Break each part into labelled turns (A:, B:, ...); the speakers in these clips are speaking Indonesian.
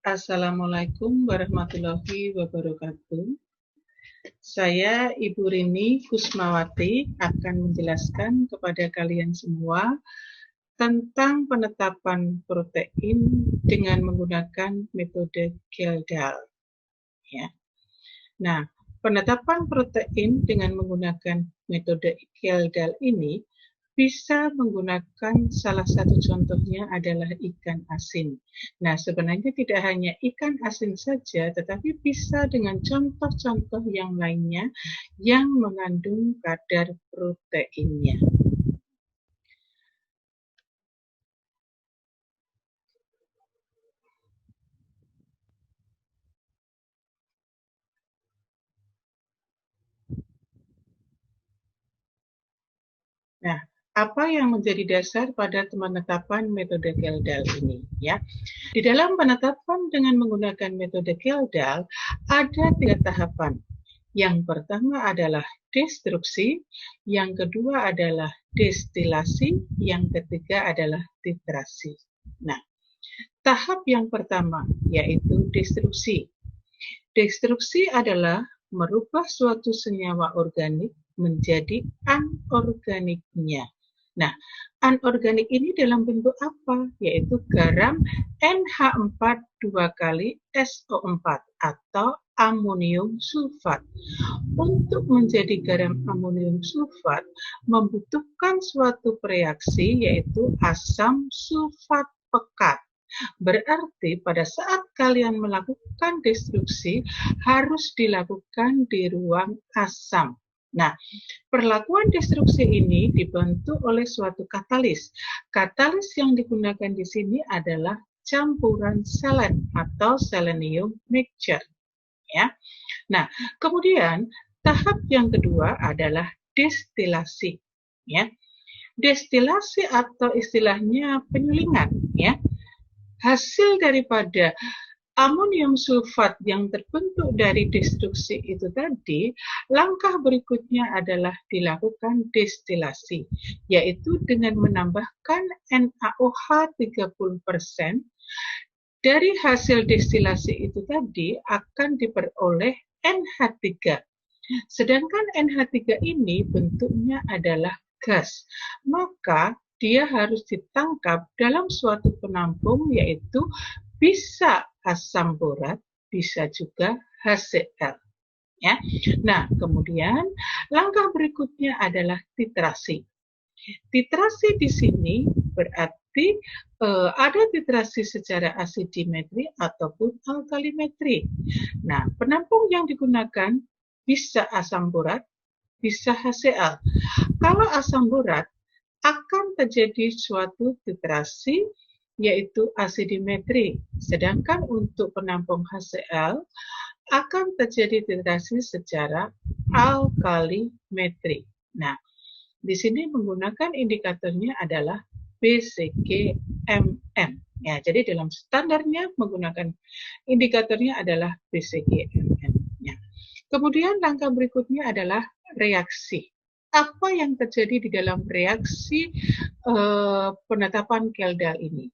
A: Assalamualaikum warahmatullahi wabarakatuh. Saya Ibu Rini Kusmawati akan menjelaskan kepada kalian semua tentang penetapan protein dengan menggunakan metode Kjeldahl. Ya. Nah, penetapan protein dengan menggunakan metode Kjeldahl ini bisa menggunakan salah satu contohnya adalah ikan asin. Nah, sebenarnya tidak hanya ikan asin saja, tetapi bisa dengan contoh-contoh yang lainnya yang mengandung kadar proteinnya. Nah, apa yang menjadi dasar pada penetapan metode Kjeldahl ini? Ya, di dalam penetapan dengan menggunakan metode Kjeldahl ada 3 tahapan. Yang pertama adalah destruksi, yang kedua adalah destilasi, yang ketiga adalah titrasi. Nah, tahap yang pertama yaitu destruksi. Destruksi adalah merubah suatu senyawa organik menjadi anorganiknya. Nah, anorganik ini dalam bentuk apa? Yaitu garam NH4 2 kali SO4 atau amonium sulfat. Untuk menjadi garam amonium sulfat membutuhkan suatu reaksi yaitu asam sulfat pekat. Berarti pada saat kalian melakukan destruksi harus dilakukan di ruang asam. Nah, perlakuan destruksi ini dibantu oleh suatu katalis. Katalis yang digunakan di sini adalah campuran selen atau selenium mixture. Ya. Nah, kemudian tahap yang kedua adalah destilasi. Ya. Destilasi atau istilahnya penyulingan. Ya. Hasil daripada amonium sulfat yang terbentuk dari destruksi itu tadi, langkah berikutnya adalah dilakukan destilasi, yaitu dengan menambahkan NaOH 30%. Dari hasil destilasi itu tadi akan diperoleh NH3. Sedangkan NH3 ini bentuknya adalah gas. Maka dia harus ditangkap dalam suatu penampung yaitu bisa asam borat, bisa juga HCl. Ya. Nah, kemudian langkah berikutnya adalah titrasi. Titrasi di sini berarti ada titrasi secara asidimetri ataupun alkalimetri. Nah, penampung yang digunakan bisa asam borat, bisa HCl. Kalau asam borat akan terjadi suatu titrasi yaitu asidimetri. Sedangkan untuk penampung HCl akan terjadi titrasi secara alkalimetri. Nah, di sini menggunakan indikatornya adalah BCG-MM. Ya, jadi dalam standarnya menggunakan indikatornya adalah BCG-MM. Ya. Kemudian langkah berikutnya adalah reaksi. Apa yang terjadi di dalam reaksi penetapan Kjeldahl ini?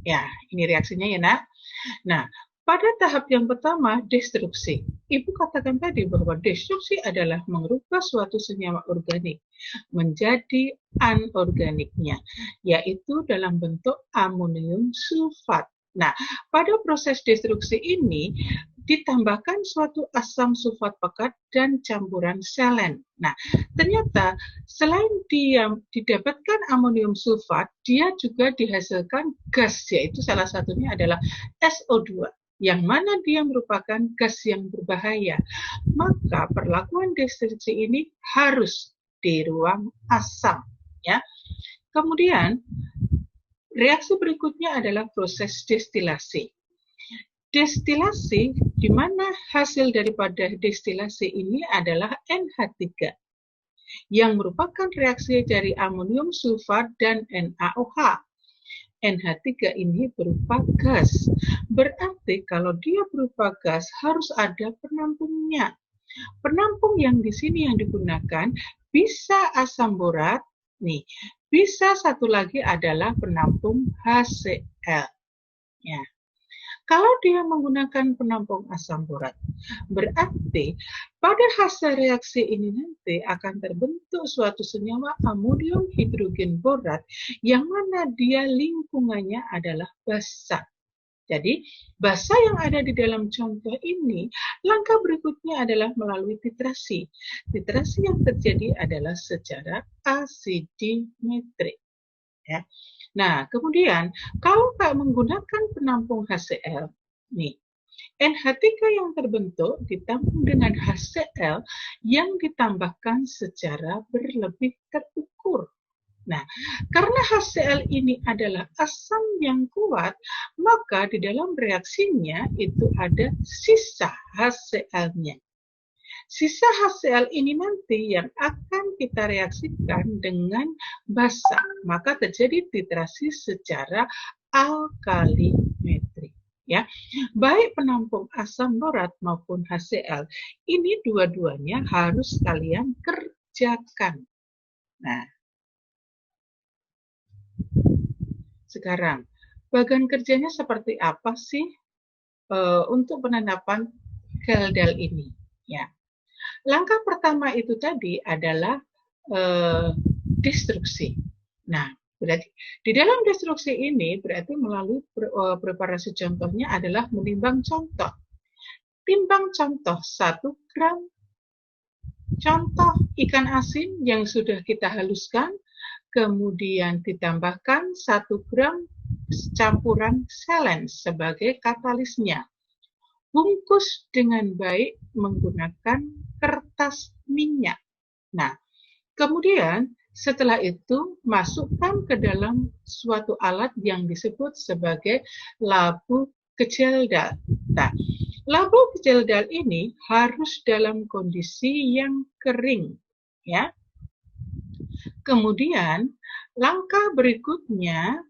A: Ya, ini reaksinya ya nak. Nah, pada tahap yang pertama, destruksi. Ibu katakan tadi bahwa destruksi adalah merubah suatu senyawa organik menjadi anorganiknya, yaitu dalam bentuk amonium sulfat. Nah, pada proses destruksi ini ditambahkan suatu asam sulfat pekat dan campuran selen. Nah, ternyata selain dia didapatkan amonium sulfat, dia juga dihasilkan gas, yaitu salah satunya adalah SO2, yang mana dia merupakan gas yang berbahaya. Maka perlakuan destruksi ini harus di ruang asam. Ya. Kemudian, reaksi berikutnya adalah proses destilasi. Destilasi, di mana hasil daripada destilasi ini adalah NH3, yang merupakan reaksi dari amonium sulfat dan NaOH. NH3 ini berupa gas. Berarti kalau dia berupa gas harus ada penampungnya. Penampung yang di sini yang digunakan bisa asam borat, Nih, bisa satu lagi adalah penampung HCl. Ya. Kalau dia menggunakan penampung asam borat, berarti pada hasil reaksi ini nanti akan terbentuk suatu senyawa amonium hidrogen borat yang mana dia lingkungannya adalah basa. Jadi, basa yang ada di dalam contoh ini, langkah berikutnya adalah melalui titrasi. Titrasi yang terjadi adalah secara asidimetrik. Ya. Nah, kemudian kalau Kak menggunakan penampung HCl, nih, NH3 yang terbentuk ditampung dengan HCl yang ditambahkan secara berlebih terukur. Nah, karena HCl ini adalah asam yang kuat, maka di dalam reaksinya itu ada sisa HCl-nya. Sisa HCl ini nanti yang akan kita reaksikan dengan basa, maka terjadi titrasi secara alkalimetrik. Ya, baik penampung asam borat maupun HCl, ini dua-duanya harus kalian kerjakan. Nah, sekarang bagan kerjanya seperti apa sih untuk penendapan Kaldal ini? Ya, langkah pertama itu tadi adalah destruksi. Nah, berarti di dalam destruksi ini berarti melalui preparasi contohnya adalah menimbang contoh. Timbang contoh 1 gram contoh ikan asin yang sudah kita haluskan, kemudian ditambahkan 1 gram campuran selen sebagai katalisnya. Bungkus dengan baik menggunakan kertas minyak. Nah, kemudian setelah itu masukkan ke dalam suatu alat yang disebut sebagai labu kejeldal. Nah, labu kejeldal ini harus dalam kondisi yang kering, ya. Kemudian langkah berikutnya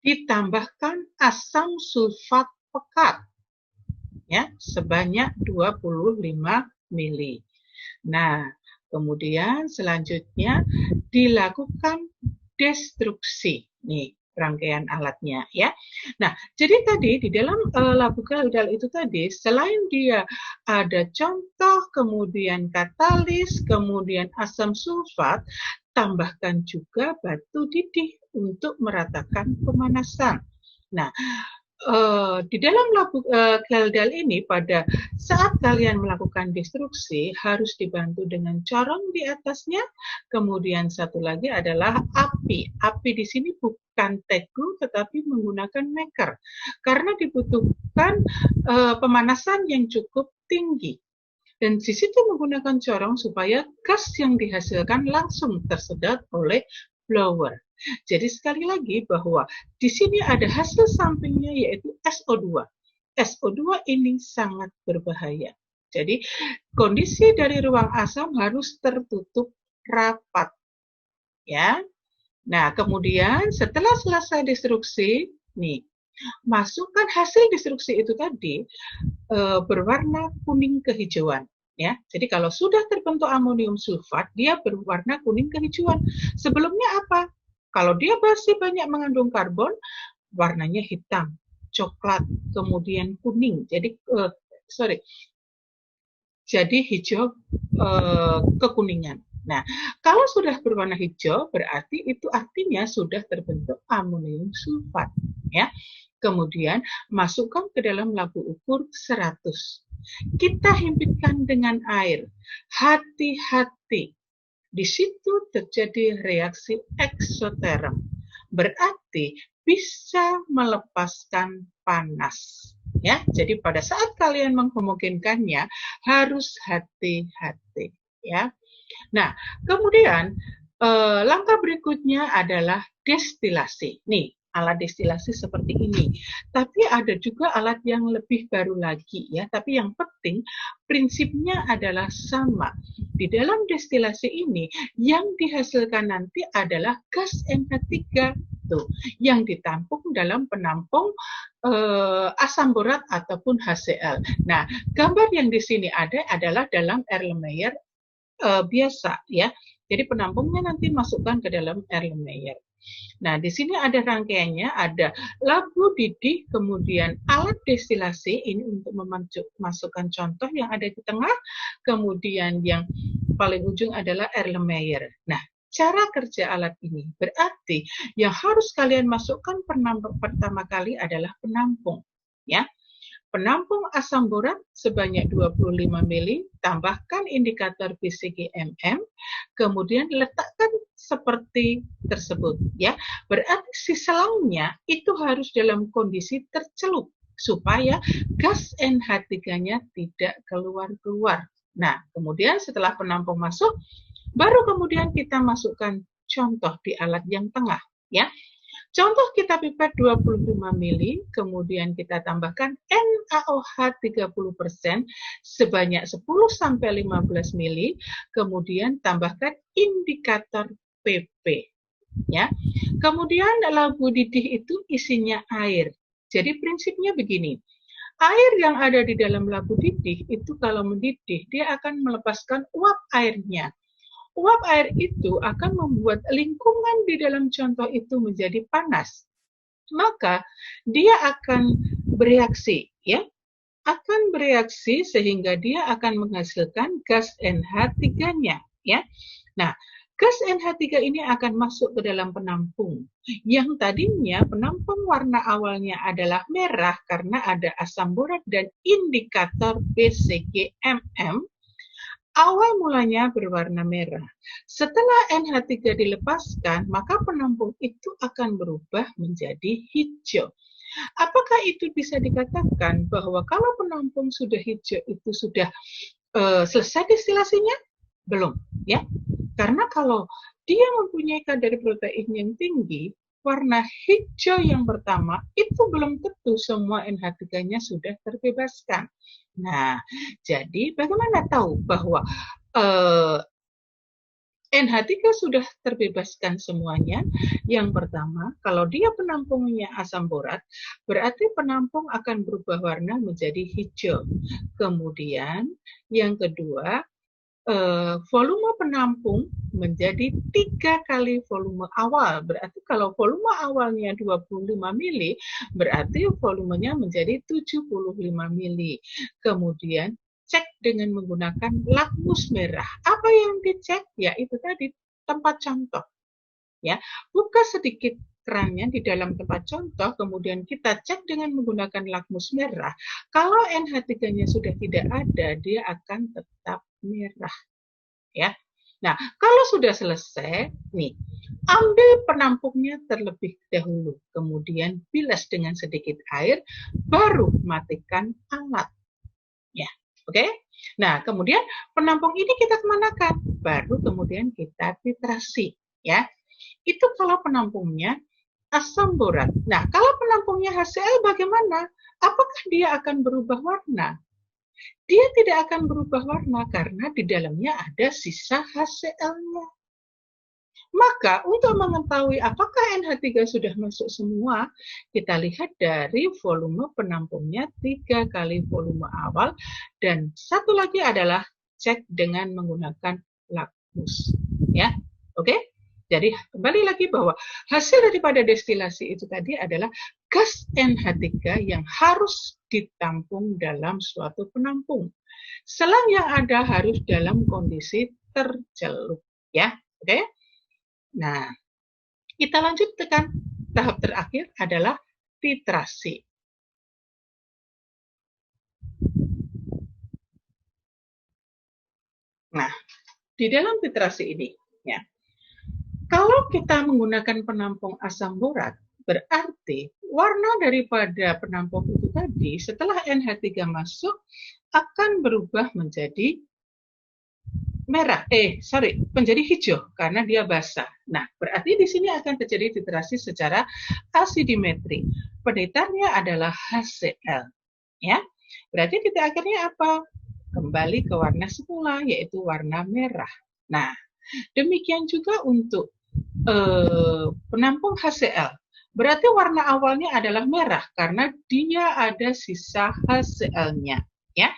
A: ditambahkan asam sulfat pekat, ya, sebanyak 25 mili. Nah, kemudian selanjutnya dilakukan destruksi. Nih, rangkaian alatnya, ya. Nah, jadi tadi di dalam labu Kaldal itu tadi, selain dia ada contoh, kemudian katalis, kemudian asam sulfat, tambahkan juga batu didih untuk meratakan pemanasan. Nah, di dalam labu Kaldal ini pada saat kalian melakukan destruksi harus dibantu dengan corong di atasnya, kemudian satu lagi adalah api. Api di sini bukan teguk tetapi menggunakan maker karena dibutuhkan pemanasan yang cukup tinggi. Dan di situ menggunakan corong supaya gas yang dihasilkan langsung tersedot oleh blower. Jadi sekali lagi bahwa di sini ada hasil sampingnya yaitu SO2. SO2 ini sangat berbahaya. Jadi kondisi dari ruang asam harus tertutup rapat. Ya. Nah, kemudian setelah selesai destruksi, nih, masukkan hasil destruksi itu tadi berwarna kuning kehijauan. Ya, jadi kalau sudah terbentuk amonium sulfat, dia berwarna kuning kehijauan. Sebelumnya apa? Kalau dia masih banyak mengandung karbon, warnanya hitam, coklat, kemudian kuning. Jadi jadi hijau kekuningan. Nah, kalau sudah berwarna hijau, berarti itu artinya sudah terbentuk amonium sulfat. Ya. Kemudian masukkan ke dalam labu ukur 100. Kita himpitkan dengan air. Hati-hati. Di situ terjadi reaksi eksoterm. Berarti bisa melepaskan panas. Ya, jadi pada saat kalian menghomogenkannya harus hati-hati. Ya. Nah, kemudian langkah berikutnya adalah destilasi. Nih, alat destilasi seperti ini. Tapi ada juga alat yang lebih baru lagi ya, tapi yang penting prinsipnya adalah sama. Di dalam destilasi ini yang dihasilkan nanti adalah gas NH3 tuh, yang ditampung dalam penampung asam borat ataupun HCl. Nah, gambar yang di sini ada adalah dalam Erlenmeyer biasa ya. Jadi penampungnya nanti masukkan ke dalam Erlenmeyer. Nah, di sini ada rangkaiannya, ada labu didih, kemudian alat destilasi, ini untuk memasukkan contoh yang ada di tengah, kemudian yang paling ujung adalah Erlenmeyer. Nah, cara kerja alat ini berarti yang harus kalian masukkan pertama kali adalah penampung, ya. Penampung asam borat sebanyak 25 mili, tambahkan indikator PCGMM, kemudian letakkan seperti tersebut ya. Berarti si selangnya itu harus dalam kondisi tercelup supaya gas NH3-nya tidak keluar-keluar. Nah, kemudian setelah penampung masuk, baru kemudian kita masukkan contoh di alat yang tengah ya. Contoh kita pipet 25 mili, kemudian kita tambahkan NaOH 30% sebanyak 10-15 mili, kemudian tambahkan indikator PP. Ya. Kemudian labu didih itu isinya air. Jadi prinsipnya begini, air yang ada di dalam labu didih itu kalau mendidih, dia akan melepaskan uap airnya. Uap air itu akan membuat lingkungan di dalam contoh itu menjadi panas. Maka dia akan bereaksi, ya, akan bereaksi sehingga dia akan menghasilkan gas NH3-nya, ya. Nah, gas NH3 ini akan masuk ke dalam penampung. Yang tadinya penampung warna awalnya adalah merah karena ada asam borat dan indikator PCGMM. Awal mulanya berwarna merah. Setelah NH3 dilepaskan, maka penampung itu akan berubah menjadi hijau. Apakah itu bisa dikatakan bahwa kalau penampung sudah hijau itu sudah selesai destilasinya? Belum, ya. Karena kalau dia mempunyai kadar protein yang tinggi, warna hijau yang pertama itu belum tentu semua NH3-nya sudah terbebaskan. Nah, jadi bagaimana tahu bahwa NH3 sudah terbebaskan semuanya? Yang pertama, kalau dia penampungnya asam borat, berarti penampung akan berubah warna menjadi hijau. Kemudian, yang kedua, volume penampung menjadi 3 kali volume awal. Berarti kalau volume awalnya 25 mili, berarti volumenya menjadi 75 mili. Kemudian cek dengan menggunakan lakmus merah. Apa yang dicek? Ya itu tadi tempat contoh. Ya, buka sedikit kerannya di dalam tempat contoh, kemudian kita cek dengan menggunakan lakmus merah. Kalau NH3-nya sudah tidak ada, dia akan tetap merah. Ya. Nah, kalau sudah selesai, nih, ambil penampungnya terlebih dahulu, kemudian bilas dengan sedikit air, baru matikan alat. Ya, oke? Nah, kemudian penampung ini kita kemanakan? Baru kemudian kita titrasi, ya. Itu kalau penampungnya asam borat. Nah, kalau penampungnya HCl bagaimana? Apakah dia akan berubah warna? Dia tidak akan berubah warna karena di dalamnya ada sisa HCl-nya. Maka untuk mengetahui apakah NH3 sudah masuk semua, kita lihat dari volume penampungnya 3 kali volume awal, dan satu lagi adalah cek dengan menggunakan lakmus. Ya, oke? Jadi kembali lagi bahwa hasil daripada destilasi itu tadi adalah gas NH3 yang harus ditampung dalam suatu penampung. Selang yang ada harus dalam kondisi tercelup, ya, oke? Nah, kita lanjut tekan tahap terakhir adalah titrasi. Nah, di dalam titrasi ini, ya, kalau kita menggunakan penampung asam borat, berarti warna daripada penampung itu tadi setelah NH3 masuk akan berubah menjadi merah, menjadi hijau karena dia basah. Nah, berarti di sini akan terjadi titrasi secara asidimetri. Penditarnya adalah HCl, ya. Berarti titik akhirnya apa? Kembali ke warna semula, yaitu warna merah. Nah, demikian juga untuk penampung HCl. Berarti warna awalnya adalah merah karena dia ada sisa HCl-nya, ya.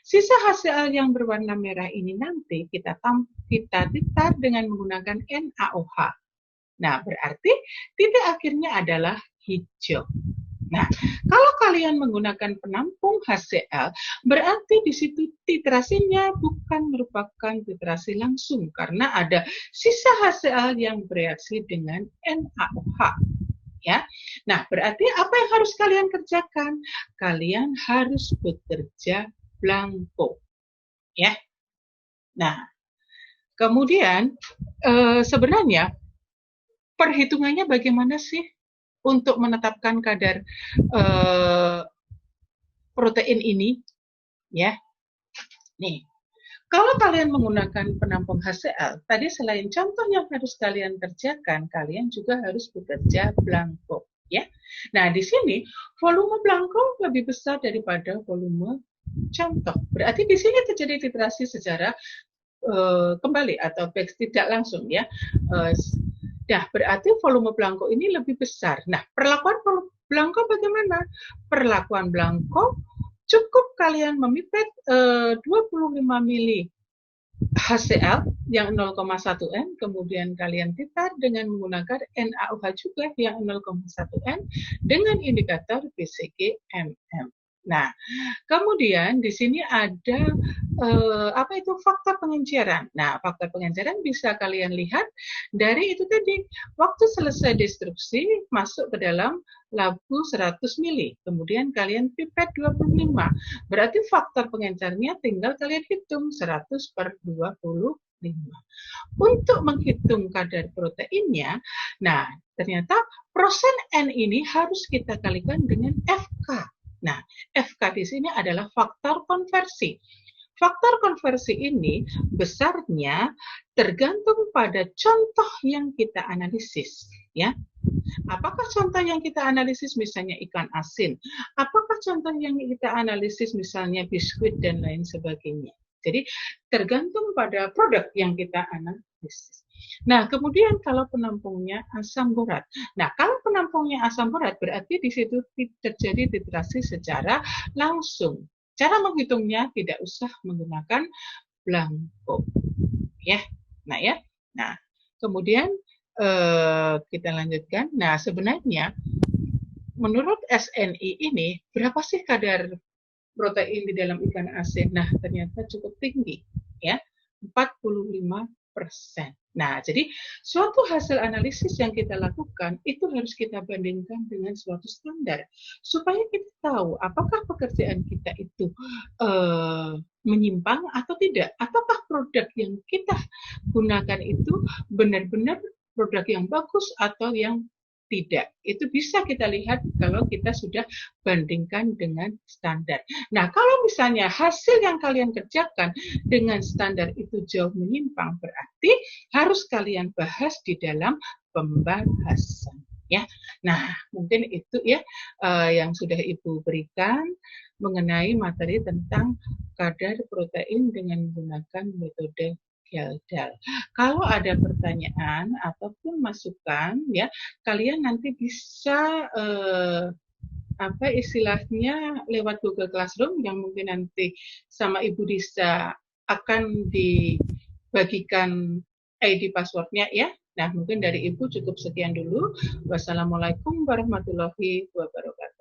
A: Sisa HCl yang berwarna merah ini nanti kita titar dengan menggunakan NaOH. Nah, berarti titik akhirnya adalah hijau. Nah, kalau kalian menggunakan penampung HCl, berarti di situ titrasinya bukan merupakan titrasi langsung karena ada sisa HCl yang bereaksi dengan NaOH. Ya, nah berarti apa yang harus kalian kerjakan? Kalian harus bekerja blanko, ya. Nah, kemudian sebenarnya perhitungannya bagaimana sih untuk menetapkan kadar protein ini, ya. Nih, kalau kalian menggunakan penampung HCl, tadi selain contoh yang harus kalian kerjakan, kalian juga harus bekerja blanko, ya. Nah, di sini volume blanko lebih besar daripada volume contoh. Berarti di sini terjadi titrasi secara kembali atau tidak langsung, ya. Nah, berarti volume blanko ini lebih besar. Nah, perlakuan blanko bagaimana? Perlakuan blanko cukup kalian memipet 25 mili HCl yang 0,1 N, kemudian kalian titar dengan menggunakan NaOH juga yang 0,1 N dengan indikator BCG MM. Nah, kemudian di sini ada apa itu faktor pengenceran. Nah, faktor pengenceran bisa kalian lihat dari itu tadi, waktu selesai destruksi masuk ke dalam labu 100 mili, kemudian kalian pipet 25. Berarti faktor pengencernya tinggal kalian hitung 100 per 25. Untuk menghitung kadar proteinnya, nah ternyata prosen N ini harus kita kalikan dengan FK. Nah, FK di sini adalah faktor konversi. Faktor konversi ini besarnya tergantung pada contoh yang kita analisis, ya. Apakah contoh yang kita analisis misalnya ikan asin? Apakah contoh yang kita analisis misalnya biskuit dan lain sebagainya? Jadi tergantung pada produk yang kita analisis. Nah, kemudian kalau penampungnya asam borat. Nah, kalau penampungnya asam borat berarti di situ terjadi titrasi secara langsung. Cara menghitungnya tidak usah menggunakan blanko, ya. Nah, ya. Nah, kemudian kita lanjutkan. Nah, sebenarnya menurut SNI ini berapa sih kadar protein di dalam ikan asin? Nah, ternyata cukup tinggi, ya, 45%. Nah, jadi suatu hasil analisis yang kita lakukan itu harus kita bandingkan dengan suatu standar supaya kita tahu apakah pekerjaan kita itu menyimpang atau tidak, ataukah produk yang kita gunakan itu benar-benar produk yang bagus atau yang tidak. Itu bisa kita lihat kalau kita sudah bandingkan dengan standar. Nah, kalau misalnya hasil yang kalian kerjakan dengan standar itu jauh menyimpang, berarti harus kalian bahas di dalam pembahasan, ya. Nah, mungkin itu ya yang sudah Ibu berikan mengenai materi tentang kadar protein dengan menggunakan metode Geldal. Kalau ada pertanyaan ataupun masukan, ya, kalian nanti bisa apa istilahnya lewat Google Classroom yang mungkin nanti sama Ibu Disa akan dibagikan ID passwordnya, ya. Nah, mungkin dari Ibu cukup sekian dulu. Wassalamualaikum warahmatullahi wabarakatuh.